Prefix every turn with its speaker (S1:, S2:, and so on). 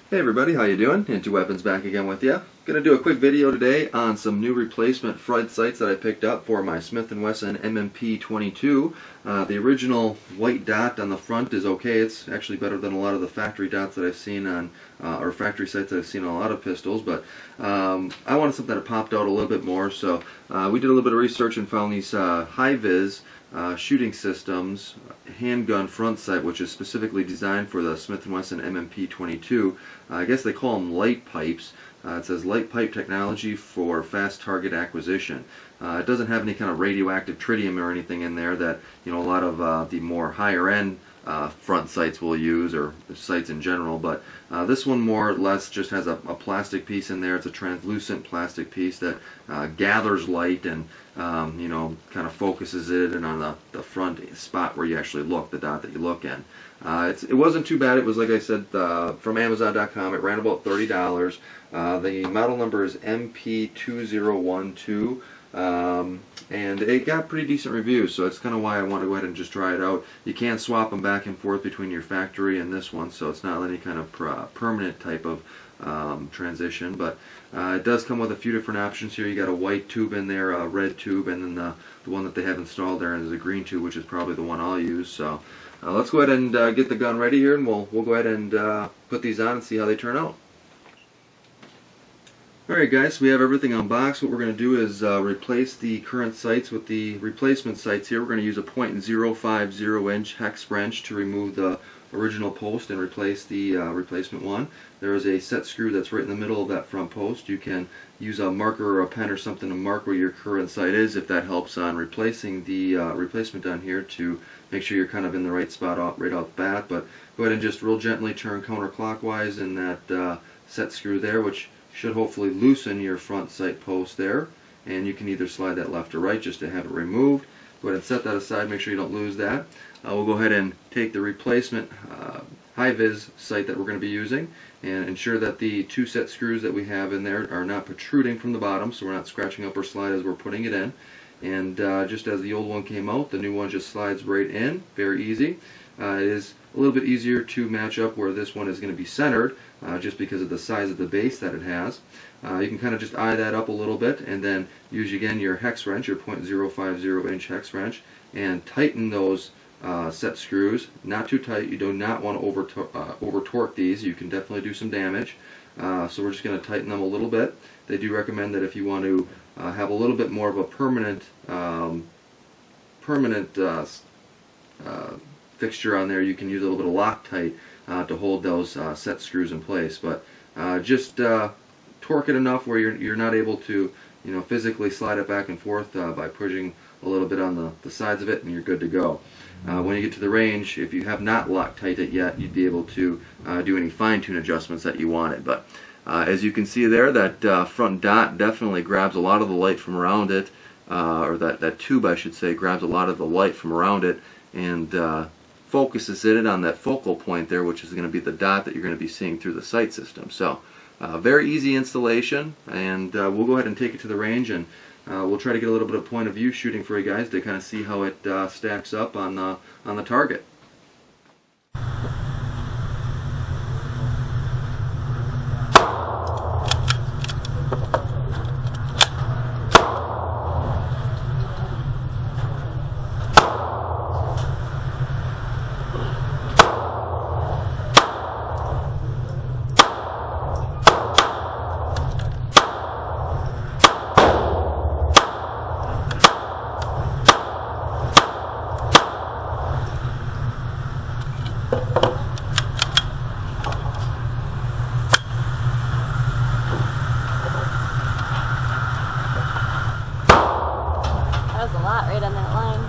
S1: Hey everybody, how you doing? IntoWeapons back again with you. Gonna do a quick video today on some new replacement front sights that I picked up for my Smith & Wesson M&P22. The original white dot on the front is okay. It's actually better than a lot of the factory dots that I've seen on, or factory sights that I've seen on a lot of pistols, but I wanted something that popped out a little bit more, so we did a little bit of research and found these HIVIZ shooting systems handgun front sight, which is specifically designed for the Smith & Wesson M&P22. I guess they call them light pipes. It says light pipe technology for fast target acquisition. It doesn't have any kind of radioactive tritium or anything in there that a lot of the more higher end front sights will use, or sights in general, but this one more or less just has a plastic piece in there. It's a translucent plastic piece that gathers light and kind of focuses it in on the front spot where you actually look, the dot that you look in. It wasn't too bad. It was, like I said, from Amazon.com. It ran about $30. The model number is MP2212. And it got pretty decent reviews, so that's kind of why I want to go ahead and just try it out. You can swap them back and forth between your factory and this one, so it's not any kind of permanent type of transition, but it does come with a few different options here. You got a white tube in there, a red tube, and then the one that they have installed there is a green tube, which is probably the one I'll use. So let's go ahead and get the gun ready here, and we'll go ahead and put these on and see how they turn out. Alright guys, so we have everything unboxed. What we're going to do is replace the current sights with the replacement sights here. We're going to use a .050 inch hex wrench to remove the original post and replace the replacement one. There is a set screw that's right in the middle of that front post. You can use a marker or a pen or something to mark where your current sight is, if that helps on replacing the replacement down here, to make sure you're kind of in the right spot right out the bat. But go ahead and just real gently turn counterclockwise in that set screw there, which should hopefully loosen your front sight post there, and you can either slide that left or right just to have it removed. Go ahead and set that aside, make sure you don't lose that. We'll go ahead and take the replacement HIVIZ sight that we're going to be using and ensure that the two set screws that we have in there are not protruding from the bottom, so we're not scratching up our slide as we're putting it in. And just as the old one came out, the new one just slides right in, very easy. It is a little bit easier to match up where this one is going to be centered, just because of the size of the base that it has. You can kind of just eye that up a little bit, and then use again your hex wrench, your .050 inch hex wrench, and tighten those set screws. Not too tight. You do not want to over torque these. You can definitely do some damage. So we're just going to tighten them a little bit. They do recommend that if you want to have a little bit more of a permanent fixture on there, you can use a little bit of Loctite to hold those set screws in place. But just torque it enough where you're not able to physically slide it back and forth by pushing a little bit on the sides of it, and you're good to go. When you get to the range, if you have not Loctite it yet, you'd be able to do any fine-tune adjustments that you wanted. But as you can see there, that front dot definitely grabs a lot of the light from around it, or that tube, I should say, grabs a lot of the light from around it and focuses it on that focal point there, which is going to be the dot that you're going to be seeing through the sight system. So very easy installation, and we'll go ahead and take it to the range, and we'll try to get a little bit of point of view shooting for you guys to kind of see how it stacks up on the target.
S2: That was a lot right on that line.